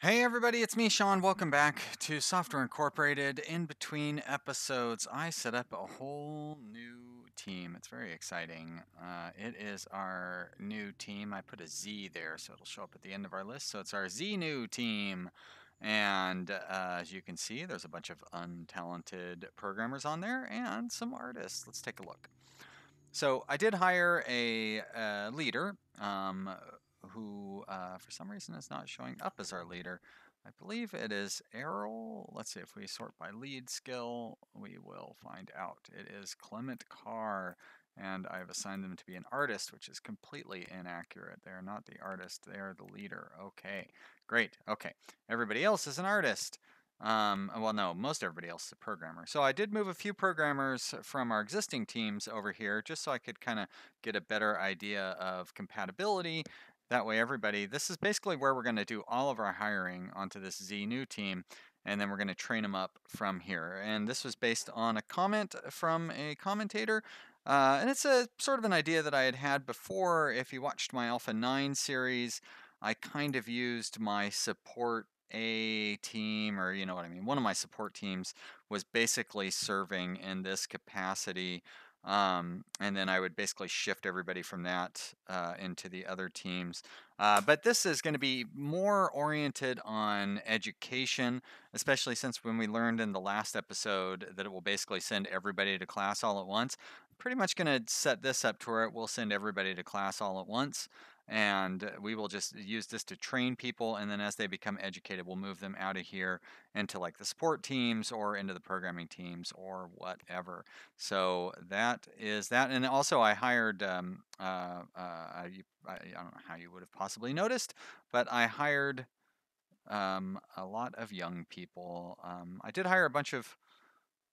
Hey everybody, it's me, Sean. Welcome back to Software Incorporated. In between episodes, I set up a whole new team. It's very exciting. It is our new team. I put a Z there, so it'll show up at the end of our list. So it's our Z new team. And as you can see, there's a bunch of untalented programmers on there and some artists. Let's take a look. So I did hire a leader who, for some reason, is not showing up as our leader. I believe it is Errol. Let's see if we sort by lead skill. We will find out. It is Clement Carr, and I've assigned them to be an artist, which is completely inaccurate. They are not the artist. They are the leader. Okay, great. Okay, everybody else is an artist. Well, no, most everybody else is a programmer. So I did move a few programmers from our existing teams over here just so I could kind of get a better idea of compatibility. That way, everybody, this is basically where we're going to do all of our hiring onto this Z new team, and then we're going to train them up from here. And this was based on a comment from a commentator. And it's a sort of an idea that I had had before. If you watched my Alpha 9 series, I kind of used my support a team, or you know what I mean. One of my support teams was basically serving in this capacity. And then I would basically shift everybody from that into the other teams. But this is going to be more oriented on education, especially since when we learned in the last episode that it will basically send everybody to class all at once. I'm pretty much going to set this up to where it will send everybody to class all at once. And we will just use this to train people, and then as they become educated, we'll move them out of here into like the support teams or into the programming teams or whatever. So that is that. And also I hired, I don't know how you would have possibly noticed, but I hired a lot of young people. I did hire a bunch of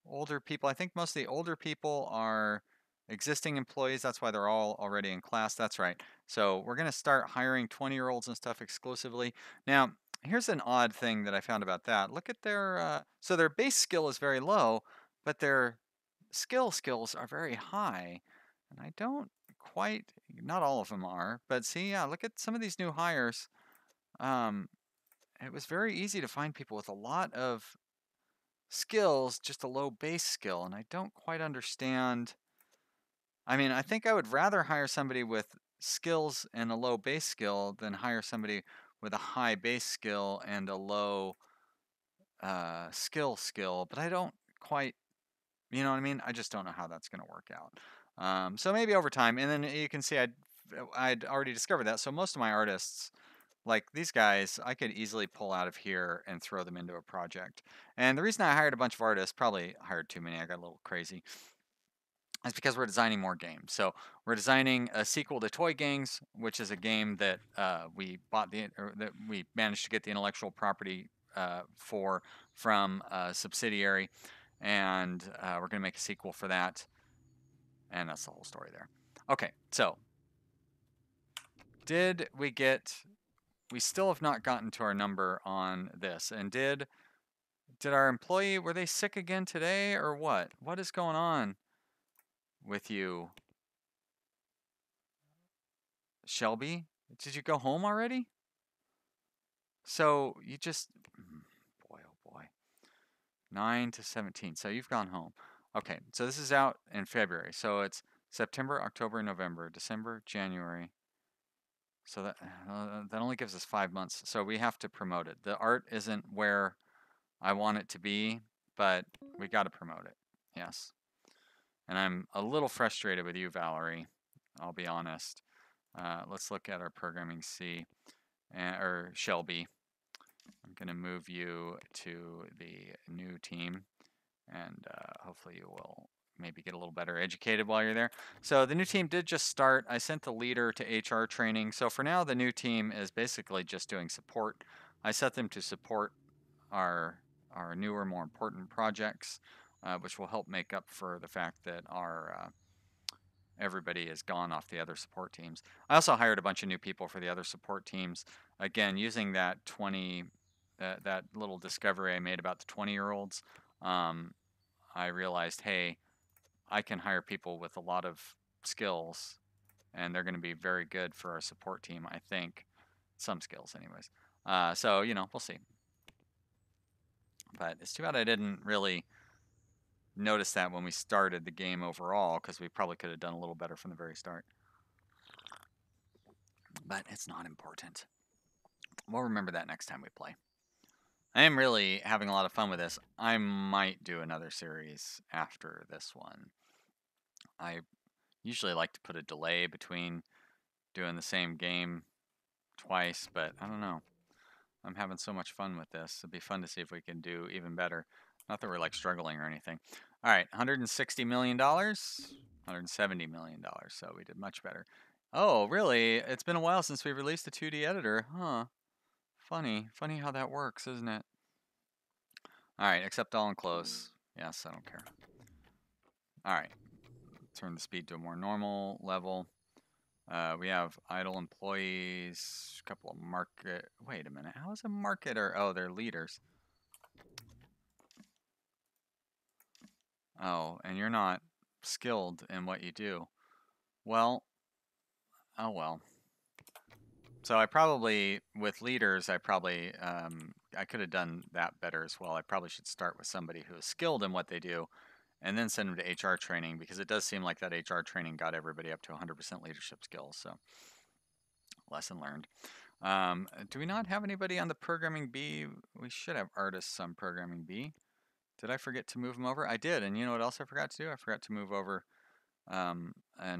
older people. I think most of the older people are existing employees. That's why they're all already in class. That's right. So we're going to start hiring 20-year-olds and stuff exclusively. Now, here's an odd thing that I found about that. Look at their, so their base skill is very low, but their skills are very high. And I don't quite, not all of them are, but see, yeah, look at some of these new hires. Um, it was very easy to find people with a lot of skills, just a low base skill, and I don't quite understand. I mean, I think I would rather hire somebody with skills and a low base skill than hire somebody with a high base skill and a low skill, but I don't quite, you know what I mean? I just don't know how that's going to work out. So maybe over time, and then you can see I'd already discovered that. So most of my artists, like these guys, I could easily pull out of here and throw them into a project. And the reason I hired a bunch of artists, probably hired too many, I got a little crazy, is because we're designing more games. So we're designing a sequel to Toy Gangs, which is a game that we bought or that we managed to get the intellectual property for from a subsidiary, and we're going to make a sequel for that. And that's the whole story there. Okay, so did we get? We still have not gotten to our number on this. And did our employee, were they sick again today or what? What is going on with you, Shelby? Did you go home already? So you just, boy, oh boy, 9 to 17. So you've gone home. Okay, so this is out in February. So it's September, October, November, December, January. So that only gives us 5 months. So we have to promote it. The art isn't where I want it to be, but we got to promote it. Yes. And I'm a little frustrated with you, Valerie. I'll be honest. Let's look at our programming C, or Shelby. I'm going to move you to the new team, and hopefully you will maybe get a little better educated while you're there. So the new team did just start. I sent the leader to HR training. So for now, the new team is basically just doing support. I set them to support our newer, more important projects, which will help make up for the fact that our everybody is gone off the other support teams. I also hired a bunch of new people for the other support teams. Again, using that that little discovery I made about the 20-year-olds, I realized, hey, I can hire people with a lot of skills, and they're going to be very good for our support team, I think. Some skills, anyways. So, you know, we'll see. But it's too bad I didn't really notice that when we started the game overall, because we probably could have done a little better from the very start. But it's not important. We'll remember that next time we play. I am really having a lot of fun with this. I might do another series after this one. I usually like to put a delay between doing the same game twice, but I don't know. I'm having so much fun with this. It'd be fun to see if we can do even better. Not that we're like struggling or anything. All right, $160 million, $170 million. So we did much better. Oh, really? It's been a while since we released the 2D editor. Huh. Funny. Funny how that works, isn't it? All right, accept all and close. Yes, I don't care. All right. Turn the speed to a more normal level. We have idle employees, a couple of market. Wait a minute. How is a marketer? Oh, they're leaders. Oh, and you're not skilled in what you do. Well, oh well. So I probably, with leaders, I could have done that better as well. I probably should start with somebody who is skilled in what they do and then send them to HR training, because it does seem like that HR training got everybody up to 100% leadership skills. So lesson learned. Do we not have anybody on the programming B? We should have artists on programming B. Did I forget to move them over? I did, and you know what else I forgot to do? I forgot to move over an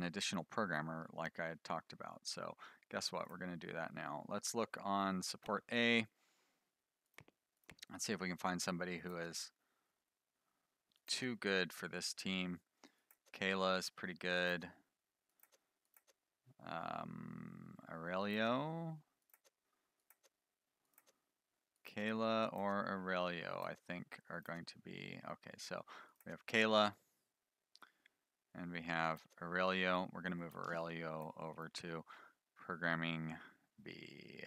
additional programmer like I had talked about. So guess what? We're going to do that now. Let's look on support A. Let's see if we can find somebody who is too good for this team. Kayla is pretty good. Aurelio. Kayla or Aurelio, I think, are going to be, okay, so we have Kayla and we have Aurelio. We're going to move Aurelio over to programming B.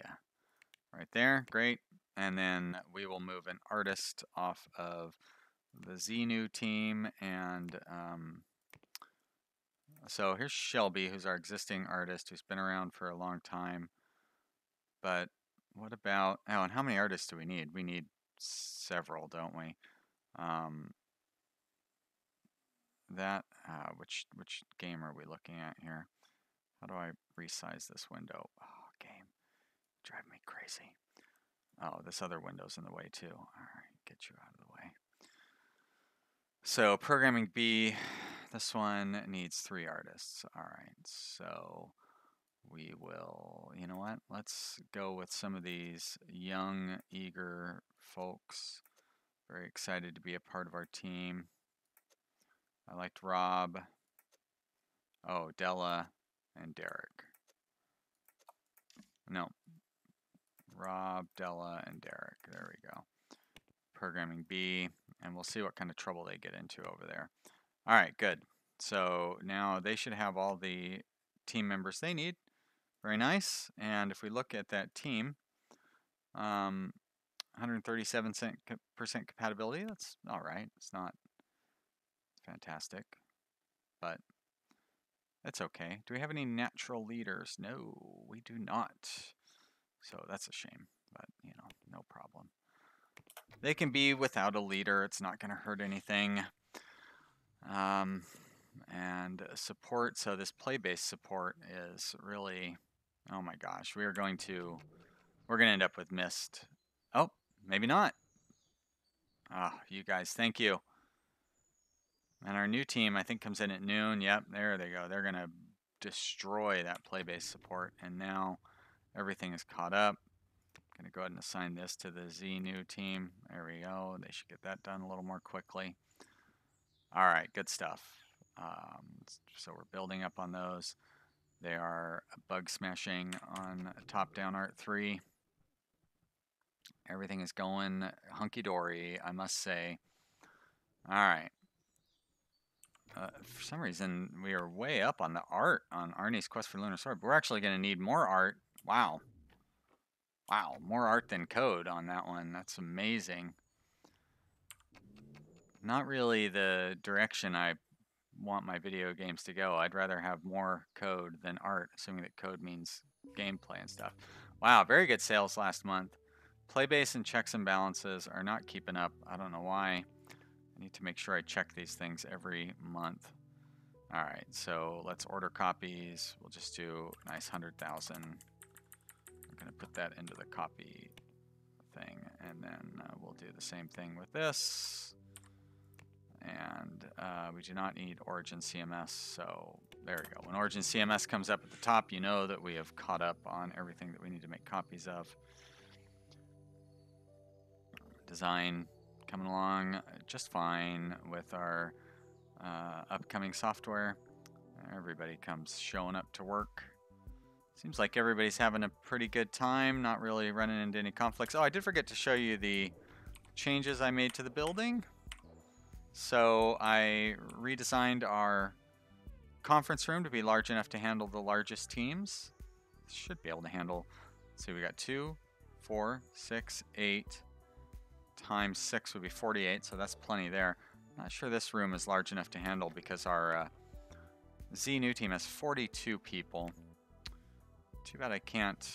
Right there, great. And then we will move an artist off of the Xenu team. And so here's Shelby, who's our existing artist, who's been around for a long time. But what about, oh, and how many artists do we need? We need several, don't we? Which game are we looking at here? How do I resize this window? Oh, game, drive me crazy. Oh, this other window's in the way too. All right, get you out of the way. So programming B, this one needs 3 artists. All right, so we will, you know what? Let's go with some of these young, eager folks. Very excited to be a part of our team. I liked Rob. Oh, Della and Derek. No. Rob, Della, and Derek. There we go. Programming B, and we'll see what kind of trouble they get into over there. All right, good. So now they should have all the team members they need. Very nice. And if we look at that team, 137% compatibility, that's all right. It's not fantastic, but that's okay. Do we have any natural leaders? No, we do not. So that's a shame, but you know, no problem. They can be without a leader. It's not going to hurt anything. And support. So this play-based support is really, oh my gosh, we're going to end up with missed. Oh, maybe not. Ah, oh, you guys, thank you. And our new team, I think, comes in at noon. Yep, there they go. They're going to destroy that play-based support. And now everything is caught up. I'm going to go ahead and assign this to the Xenu team. There we go. They should get that done a little more quickly. All right, good stuff. So we're building up on those. They are bug smashing on top-down art 3. Everything is going hunky-dory, I must say. All right. For some reason, we are way up on the art on Arnie's Quest for Lunar Sword. But we're actually going to need more art. Wow. Wow, more art than code on that one. That's amazing. Not really the direction I want my video games to go. I'd rather have more code than art, assuming that code means gameplay and stuff. Wow, very good sales last month. Playbase and checks and balances are not keeping up. I don't know why. I need to make sure I check these things every month. All right, so let's order copies. We'll just do a nice 100,000. I'm gonna put that into the copy thing, and then we'll do the same thing with this. And we do not need Origin CMS, so there we go. When Origin CMS comes up at the top, you know that we have caught up on everything that we need to make copies of. Design coming along just fine with our upcoming software. Everybody comes showing up to work. Seems like everybody's having a pretty good time, not really running into any conflicts. Oh, I did forget to show you the changes I made to the building. So I redesigned our conference room to be large enough to handle the largest teams. Should be able to handle, let's see, we got 2, 4, 6, 8, times 6 would be 48, so that's plenty there. Not sure this room is large enough to handle because our Z new team has 42 people. Too bad I can't.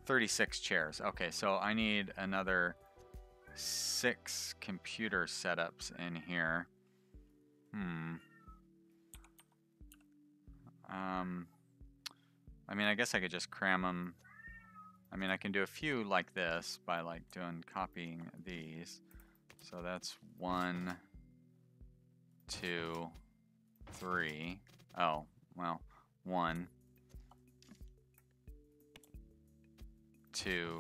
36 chairs. Okay, so I need another 6 computer setups in here. I mean, I guess I could just cram them. I mean, I can do a few like this by like copying these. So that's 1, 2, 3. Oh, well, 1, 2,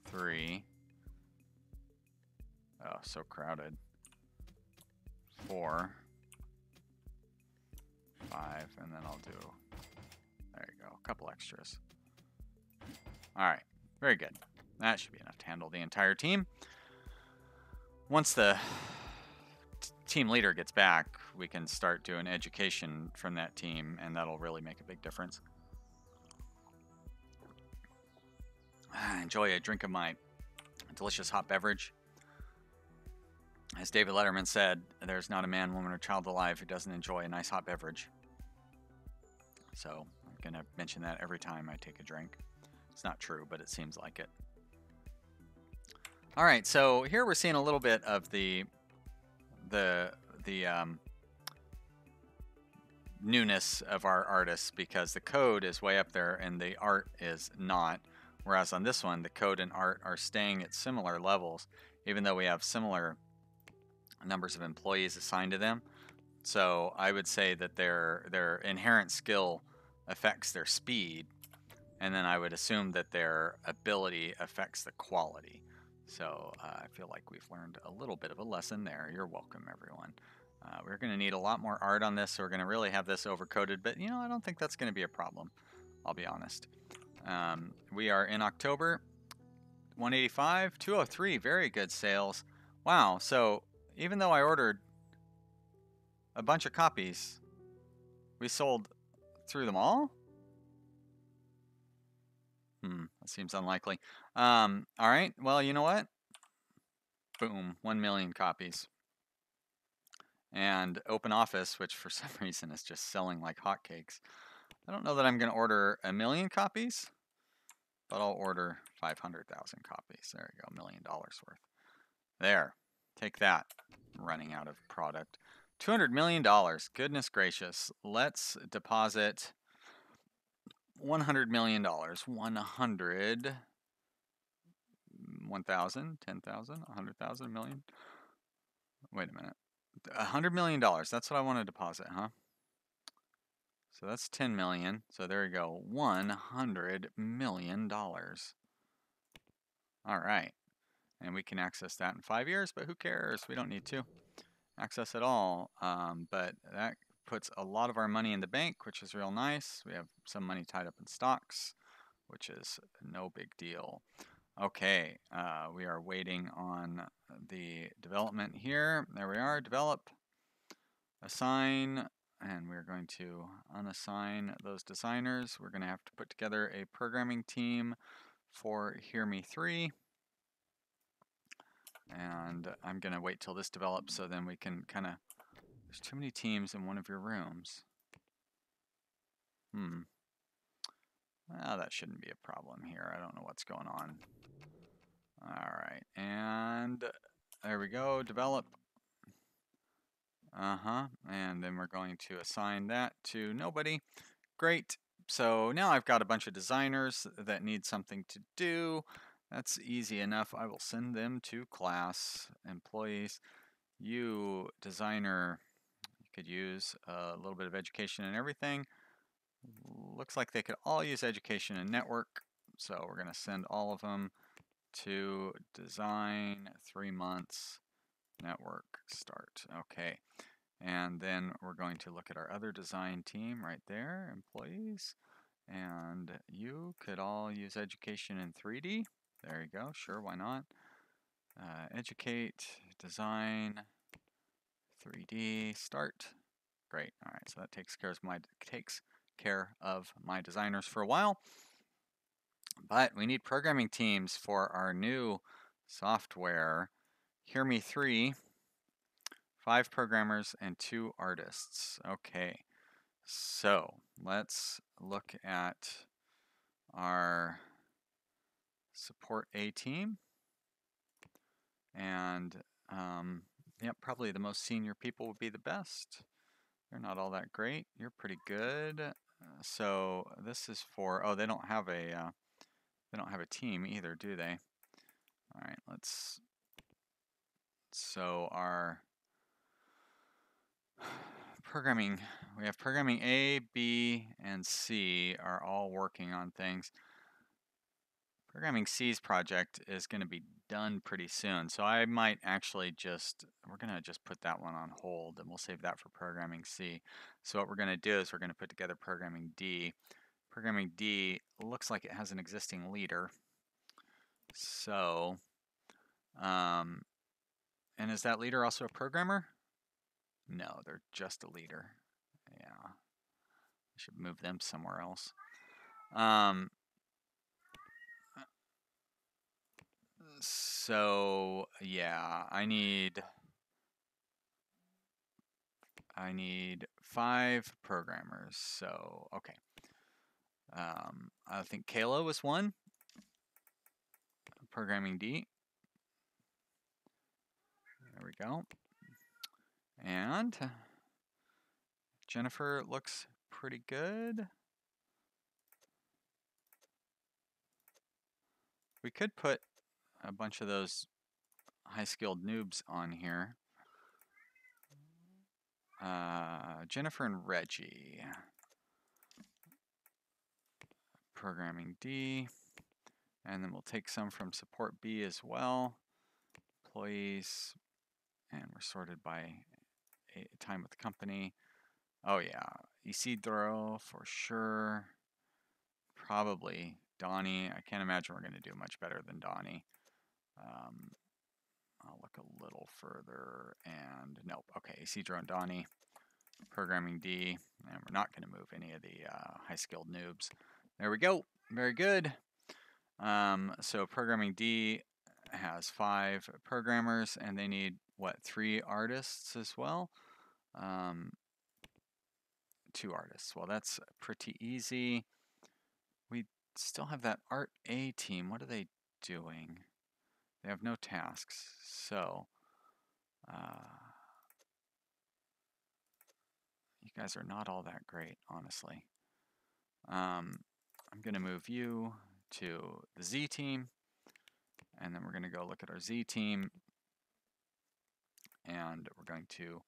3. Oh, so crowded. 4, 5, and then I'll do, there you go, a couple extras. All right, very good. That should be enough to handle the entire team. Once the team leader gets back, we can start doing education from that team, and that'll really make a big difference. Enjoy a drink of my delicious hot beverage. As David Letterman said, there's not a man, woman, or child alive who doesn't enjoy a nice hot beverage. So I'm going to mention that every time I take a drink. It's not true, but it seems like it. All right, so here we're seeing a little bit of the newness of our artists, because the code is way up there and the art is not. Whereas on this one, the code and art are staying at similar levels, even though we have similar numbers of employees assigned to them. So I would say that their inherent skill affects their speed, and then I would assume that their ability affects the quality. So I feel like we've learned a little bit of a lesson there. You're welcome, everyone. We're going to need a lot more art on this, so we're going to really have this overcoded, but you know, I don't think that's going to be a problem. I'll be honest. We are in October. 185, 203, very good sales. Wow, so even though I ordered a bunch of copies, we sold through them all? That seems unlikely. All right, well, you know what? Boom, 1 million copies. And Open Office, which for some reason is just selling like hotcakes. I don't know that I'm going to order 1 million copies, but I'll order 500,000 copies. There you go, $1 million worth. There, take that. Running out of product. $200 million, goodness gracious. Let's deposit $100 million. 100, 1,000, 10,000, 100,000, a million. Wait a minute. $100 million, that's what I want to deposit, huh? So that's 10 million. So there you go, $100 million. All right. And we can access that in 5 years, but who cares? We don't need to access it all. But that puts a lot of our money in the bank, which is real nice. We have some money tied up in stocks, which is no big deal. Okay, we are waiting on the development here. There we are, develop, assign, and we're going to unassign those designers. We're going to have to put together a programming team for Hear Me 3. And I'm going to wait till this develops so then we can kind of, there's too many teams in one of your rooms. Well, that shouldn't be a problem here. I don't know what's going on. All right, and there we go, develop. And then we're going to assign that to nobody. Great. So now I've got a bunch of designers that need something to do. That's easy enough. I will send them to class employees. You designer, you could use a little bit of education and everything. Looks like they could all use education and network. So we're going to send all of them to design 3 months network start. Okay. And then we're going to look at our other design team right there, employees. And you could all use education in 3D. There you go. Sure, why not? Educate, design, 3D, start. Great. All right, so that takes care of my designers for a while. But we need programming teams for our new software. Hear me 3, 5 programmers and 2 artists. Okay. So let's look at our support A team. And yep, probably the most senior people would be the best. They're not all that great. You're pretty good. So this is for, oh, they don't have a team either, do they? All right, so our programming, we have programming A, B, and C are all working on things. Programming C's project is going to be done pretty soon, so I might actually we're going to just put that one on hold, and we'll save that for Programming C. So what we're going to do is we're going to put together Programming D. Programming D looks like it has an existing leader. So, and is that leader also a programmer? No, they're just a leader. Yeah, I should move them somewhere else. So yeah, I need 5 programmers. So okay, I think Kayla was one. Programming D. There we go. And Jennifer looks pretty good. We could put a bunch of those high-skilled noobs on here. Jennifer and Reggie. Programming D. And then we'll take some from support B as well. Employees. And we're sorted by time with the company. Oh yeah, Isidro for sure. Probably Donnie. I can't imagine we're going to do much better than Donnie. I'll look a little further and nope. Okay, Isidro and Donnie. Programming D. And we're not going to move any of the high-skilled noobs. There we go. Very good. So programming D has 5 programmers and they need what, 3 artists as well? 2 artists. Well, that's pretty easy. We still have that Art A team. What are they doing? They have no tasks. So, you guys are not all that great, honestly. I'm going to move you to the Z team. And then we're going to go look at our Z team. And we're going to,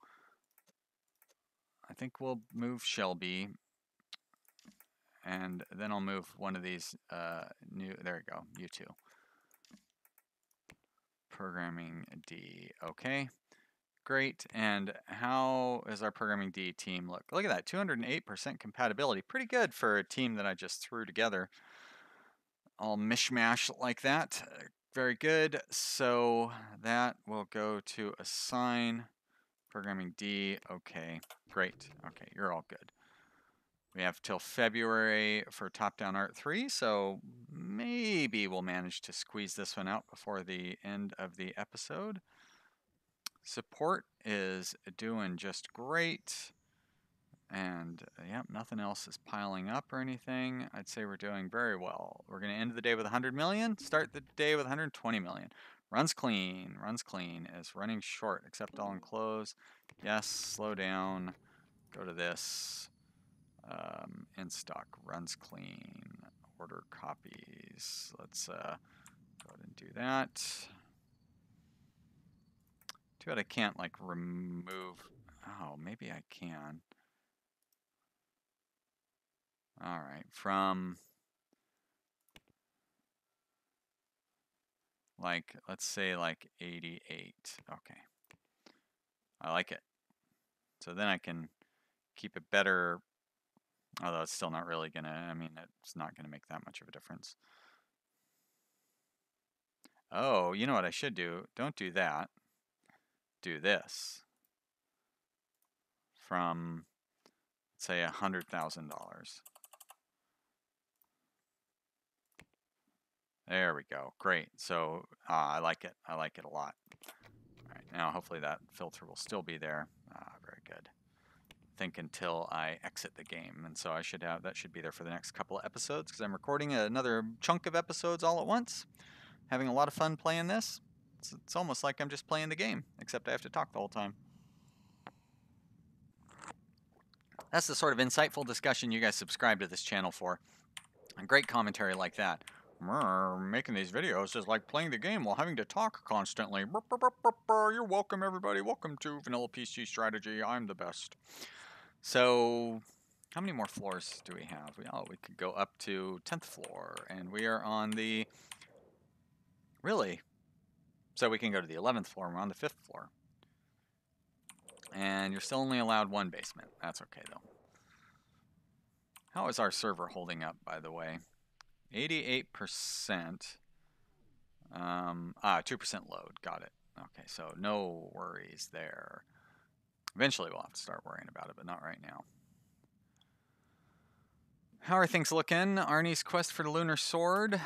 I think we'll move Shelby. And then I'll move one of these new, there you go, you two. Programming D, okay. Great, and how is our Programming D team look? Look at that, 208% compatibility. Pretty good for a team that I just threw together. All mishmash like that. Very good, so that will go to assign Programming D, okay, great. Okay, you're all good. We have till February for top-down art 3, so maybe we'll manage to squeeze this one out before the end of the episode. Support is doing just great. And yep, nothing else is piling up or anything. I'd say we're doing very well. We're going to end the day with 100 million, start the day with 120 million. Runs clean is running short, accept all and close. Yes, slow down. Go to this. In stock, runs clean, order copies. Let's go ahead and do that. Too bad I can't like remove. Oh, maybe I can. All right, from like, let's say like 88. Okay. I like it. So then I can keep it better, although it's still not really gonna, I mean, it's not gonna make that much of a difference. Oh, you know what I should do? Don't do that. Do this. From, let's say, $100,000. There we go. Great. So I like it. I like it a lot. All right. Now hopefully that filter will still be there. Very good. Think until I exit the game, and so I should have that should be there for the next couple of episodes because I'm recording another chunk of episodes all at once. Having a lot of fun playing this. It's almost like I'm just playing the game, except I have to talk the whole time. That's the sort of insightful discussion you guys subscribe to this channel for. A great commentary like that. Making these videos is like playing the game while having to talk constantly. You're welcome, everybody. Welcome to Vanilla PC Strategy. I'm the best. So, how many more floors do we have? We could go up to 10th floor, and we are on the... Really? So we can go to the 11th floor, and we're on the 5th floor. And you're still only allowed one basement. That's okay, though. How is our server holding up, by the way? 88%. 2% load. Got it. Okay, so no worries there. Eventually we'll have to start worrying about it, but not right now. How are things looking? Arnie's quest for the Lunar Sword.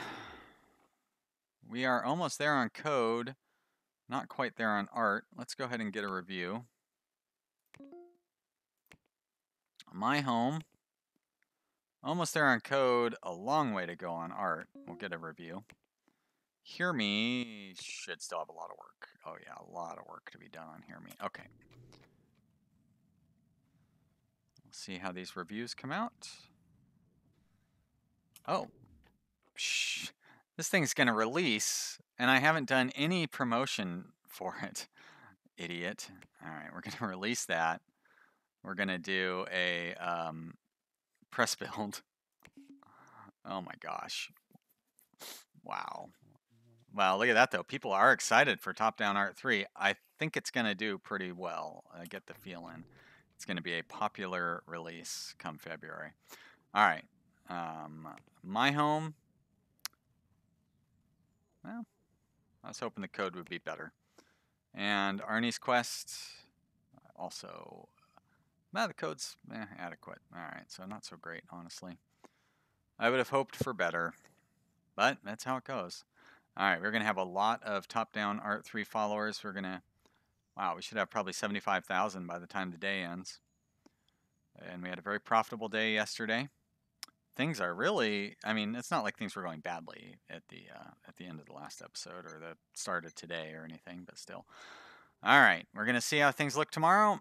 We are almost there on code. Not quite there on art. Let's go ahead and get a review. My home. Almost there on code. A long way to go on art. We'll get a review. Hear Me should still have a lot of work. Oh yeah, a lot of work to be done on Hear Me. Okay. We'll see how these reviews come out. Oh. Shh. This thing's going to release, and I haven't done any promotion for it. Idiot. All right, we're going to release that. We're going to do a press build. Oh my gosh. Wow. Wow, look at that, though. People are excited for Top-Down Art 3. I think it's going to do pretty well. I get the feeling. It's going to be a popular release come February. All right. My home. Well, I was hoping the code would be better. And Arnie's quest. Also, the code's adequate. All right, so not so great, honestly. I would have hoped for better, but that's how it goes. All right, we're going to have a lot of Top-Down Art 3 followers. We're going to, wow, we should have probably 75,000 by the time the day ends. And we had a very profitable day yesterday. Things are really, I mean, it's not like things were going badly at the end of the last episode or the start of today or anything, but still. All right, we're going to see how things look tomorrow.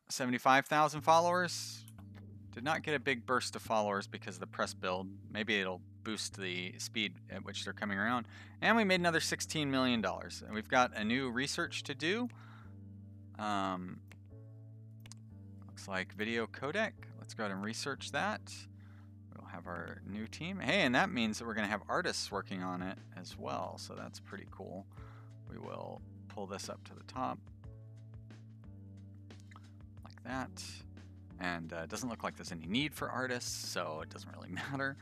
75,000 followers. Did not get a big burst of followers because of the press build. Maybe it'll boost the speed at which they're coming around. And we made another $16 million. And we've got a new research to do. Looks like video codec. Let's go ahead and research that. We'll have our new team. Hey, and that means that we're going to have artists working on it as well. So that's pretty cool. We will pull this up to the top. Like that. And it doesn't look like there's any need for artists, so it doesn't really matter.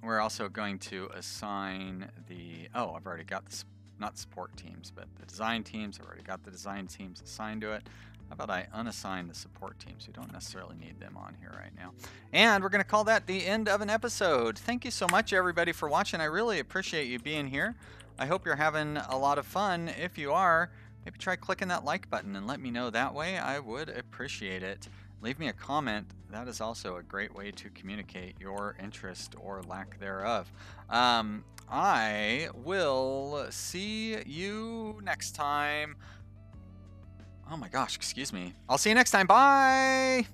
We're also going to assign the, oh, I've already got the, not support teams, but the design teams. I've already got the design teams assigned to it. How about I unassign the support teams? We don't necessarily need them on here right now. And we're going to call that the end of an episode. Thank you so much, everybody, for watching. I really appreciate you being here. I hope you're having a lot of fun. If you are, maybe try clicking that like button and let me know that way. I would appreciate it. Leave me a comment. That is also a great way to communicate your interest or lack thereof. I will see you next time. Oh my gosh, excuse me. I'll see you next time. Bye!